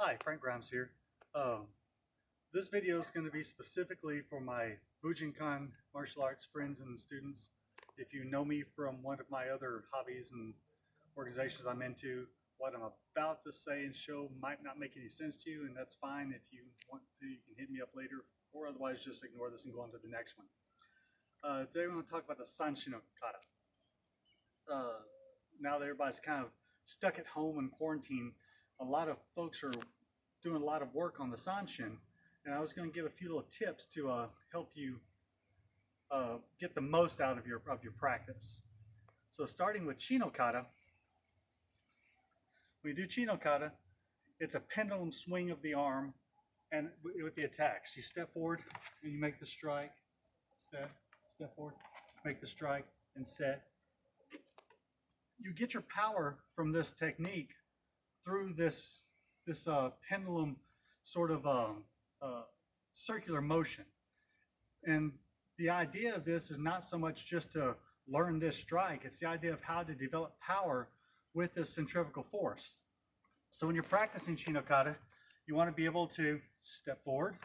Hi, Frank Grimes here. This video is going to be specifically for my Bujinkan martial arts friends and students. If you know me from one of my other hobbies and organizations I'm into, what I'm about to say and show might not make any sense to you, and that's fine. If you want to, you can hit me up later, or otherwise just ignore this and go on to the next one. Today we're going to talk about the Sanshin kata. Now that everybody's kind of stuck at home in quarantine, a lot of folks are doing a lot of work on the Sanshin, and I was going to give a few little tips to help you get the most out of your practice. So starting with Chino kata, when you do Chino kata, it's a pendulum swing of the arm and with the attacks. You step forward and you make the strike, set, step forward, make the strike, and set. You get your power from this technique through this pendulum sort of circular motion. And the idea of this is not so much just to learn this strike, it's the idea of how to develop power with this centrifugal force. So when you're practicing Chino kata, you want to be able to step forward,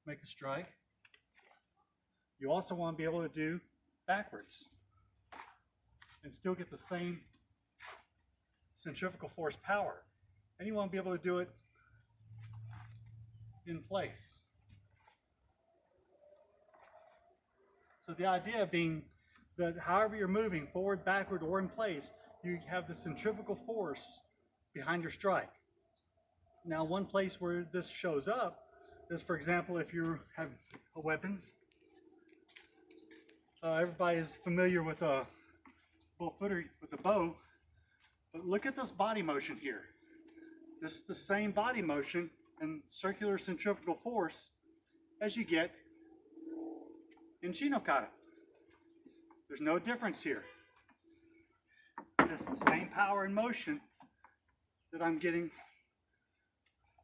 make a strike. You also want to be able to do backwards and still get the same centrifugal force power. And you want to be able to do it in place. So the idea being that however you're moving, forward, backward, or in place, you have the centrifugal force behind your strike. Now, one place where this shows up is, for example, if you have weapons. Everybody is familiar with a bull footer with a bow, but look at this body motion here. This is the same body motion and circular centrifugal force as you get in Chino kata. There's no difference here. It's the same power and motion that I'm getting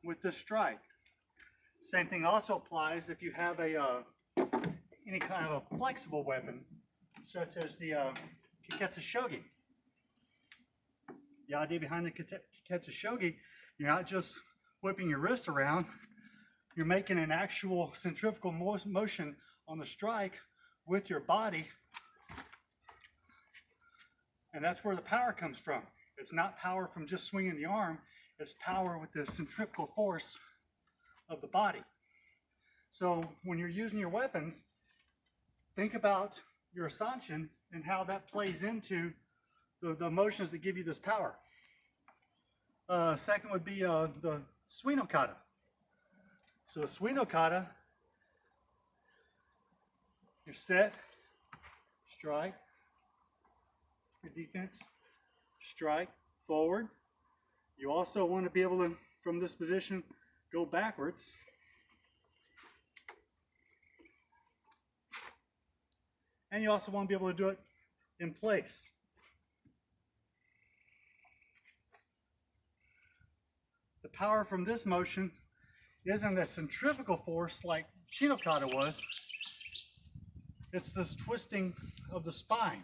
with this strike. Same thing also applies if you have any kind of a flexible weapon, such as the kiketsu shogi. The idea behind the kiketsu shogi, you're not just whipping your wrist around, you're making an actual centrifugal motion on the strike with your body, and that's where the power comes from. It's not power from just swinging the arm, it's power with the centrifugal force of the body. So when you're using your weapons, think about your Sanshin and how that plays into the motions that give you this power. Second would be the Suino kata. So Suino kata, you're set, strike, your defense, strike, forward. You also want to be able to, from this position, go backwards. And you also want to be able to do it in place. The power from this motion isn't a centrifugal force like Chino kata was. It's this twisting of the spine,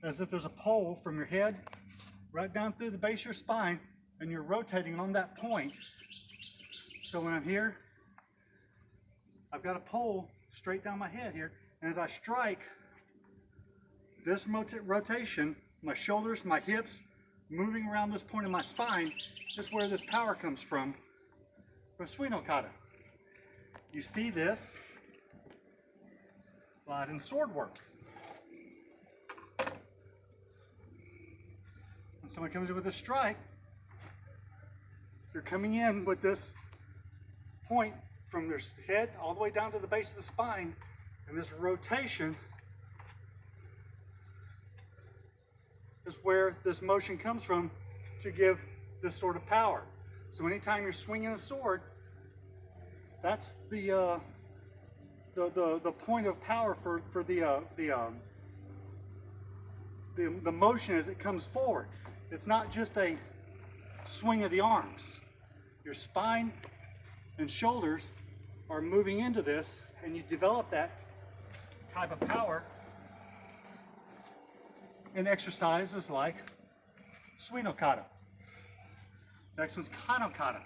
as if there's a pole from your head right down through the base of your spine, and you're rotating on that point. So when I'm here, I've got a pole straight down my head here, and as I strike, this rotation, my shoulders, my hips, moving around this point of my spine, is where this power comes from Suino kata. You see this a lot in sword work. When someone comes in with a strike, you're coming in with this point from their head all the way down to the base of the spine, and this rotation is where this motion comes from to give this sort of power. So anytime you're swinging a sword, that's the point of power for the motion as it comes forward. It's not just a swing of the arms. Your spine and shoulders are moving into this, and you develop that type of power in exercises like Suino kata. Next one's kata.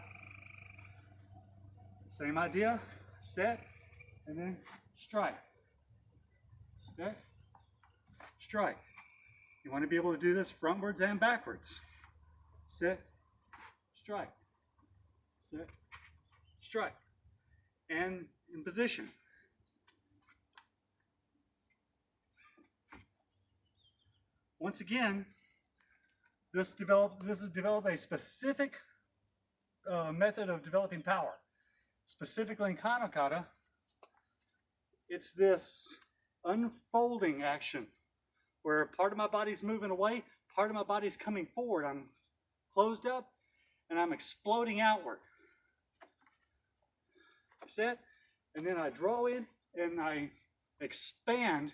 Same idea, set, and then strike. Set, strike. You want to be able to do this frontwards and backwards. Set, strike, set, strike, and in position. Once again, this has developed a specific method of developing power. Specifically in kata, it's this unfolding action where part of my body's moving away, part of my body's coming forward. I'm closed up and I'm exploding outward. Set, and then I draw in and I expand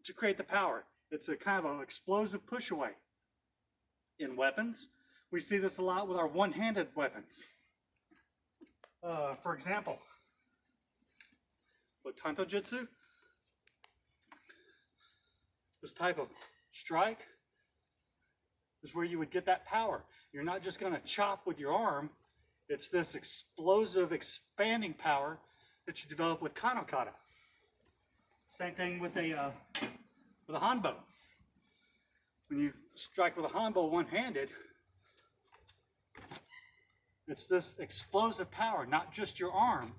to create the power. It's a kind of an explosive push away. In weapons, we see this a lot with our one-handed weapons. For example, with Tanto Jitsu, this type of strike is where you would get that power. You're not just going to chop with your arm. It's this explosive, expanding power that you develop with kata. Same thing with a hanbo. When you strike with a hanbo one-handed, it's this explosive power, not just your arm.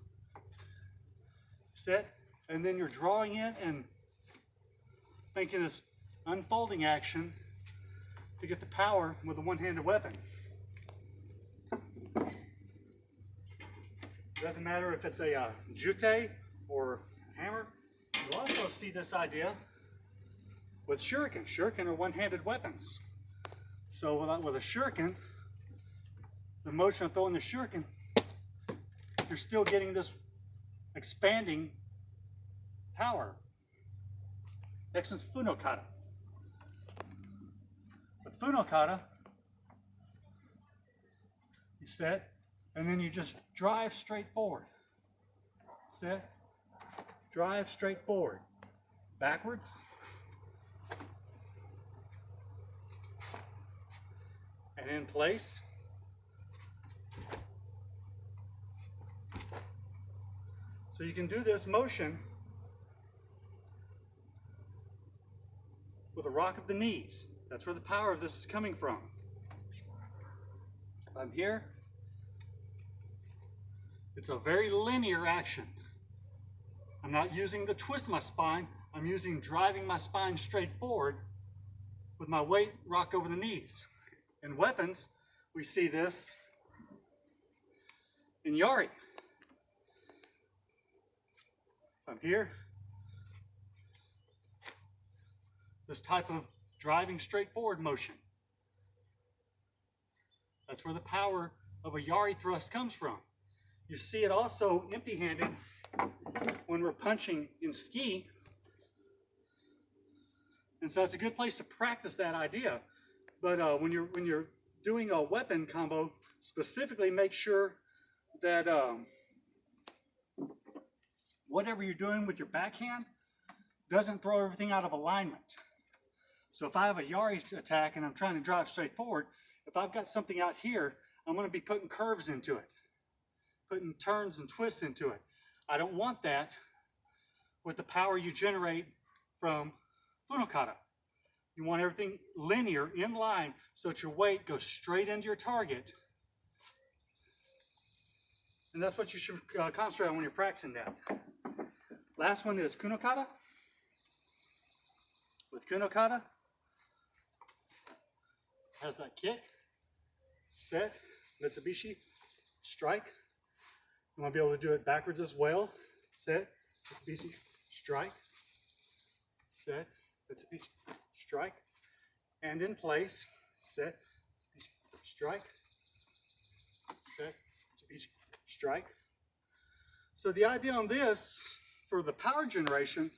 Set, and then you're drawing in and making this unfolding action to get the power with a one-handed weapon. Doesn't matter if it's a jute or hammer. You also see this idea with shuriken. Shuriken are one-handed weapons. So with a shuriken, the motion of throwing the shuriken, you're still getting this expanding power. Next one's funokata. With funokata, you set, and then you just drive straight forward. Set, drive straight forward. Backwards. And in place. So you can do this motion with a rock of the knees. That's where the power of this is coming from. If I'm here, it's a very linear action. I'm not using the twist of my spine. I'm using driving my spine straight forward with my weight rocked over the knees. In weapons, we see this in yari. If I'm here, this type of driving straight forward motion. That's where the power of a yari thrust comes from. You see it also empty-handed when we're punching in ski. And so it's a good place to practice that idea. But when you're doing a weapon combo, specifically make sure that whatever you're doing with your backhand doesn't throw everything out of alignment. So if I have a yari attack and I'm trying to drive straight forward, if I've got something out here, I'm going to be putting curves into it, putting turns and twists into it. I don't want that with the power you generate from funokata. You want everything linear, in line, so that your weight goes straight into your target. And that's what you should concentrate on when you're practicing that. Last one is kunokata. With kunokata, has that kick, set, Mitsubishi, strike. You want to be able to do it backwards as well. Set, Mitsubishi, strike, set, Mitsubishi, strike, and in place, set, Mitsubishi, strike, set, Mitsubishi, strike. So the idea on this, for the power generation,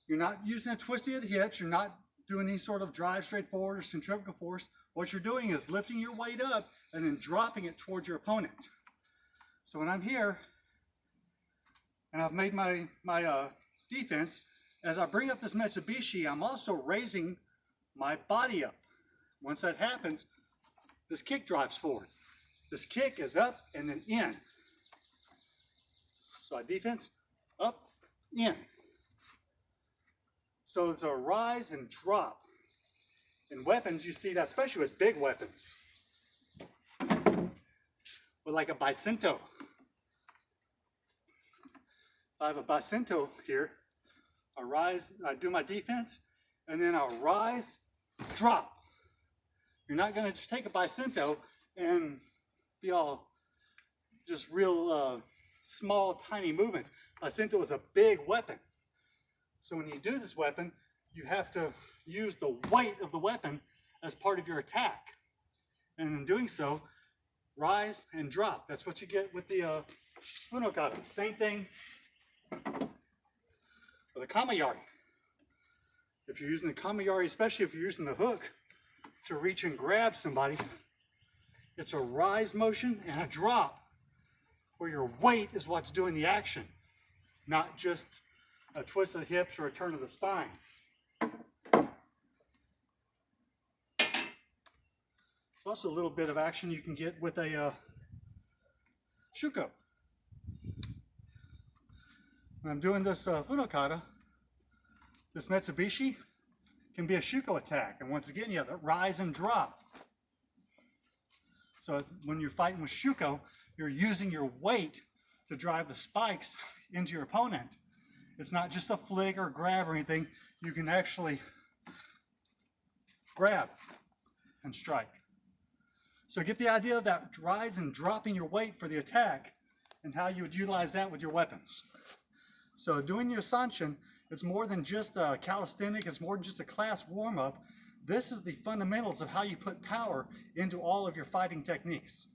you're not using a twisting of the hips, you're not doing any sort of drive straight forward or centrifugal force. What you're doing is lifting your weight up and then dropping it towards your opponent. So when I'm here, and I've made my defense, as I bring up this Mitsubishi, I'm also raising my body up. Once that happens, this kick drives forward. This kick is up and then in. So defense, up, in. So it's a rise and drop. In weapons, you see that, especially with big weapons. With like a bicento. I have a bicento here. I rise, I do my defense, and then I'll rise, drop. You're not gonna just take a bicento and be all just real small, tiny movements. Bicento is a big weapon. So when you do this weapon, you have to use the weight of the weapon as part of your attack. And in doing so, rise and drop. That's what you get with the Uno kata. Same thing with a kamayari. If you're using the kamayari, especially if you're using the hook to reach and grab somebody, it's a rise motion and a drop where your weight is what's doing the action, not just a twist of the hips or a turn of the spine. There's also a little bit of action you can get with a shuko. When I'm doing this funokata, this Mitsubishi can be a shuko attack. And once again, you have that rise and drop. So when you're fighting with shuko, you're using your weight to drive the spikes into your opponent. It's not just a flick or grab or anything. You can actually grab and strike. So get the idea of that rise and dropping your weight for the attack and how you would utilize that with your weapons. So doing your Sanshin, it's more than just a calisthenic, it's more than just a class warm-up. This is the fundamentals of how you put power into all of your fighting techniques.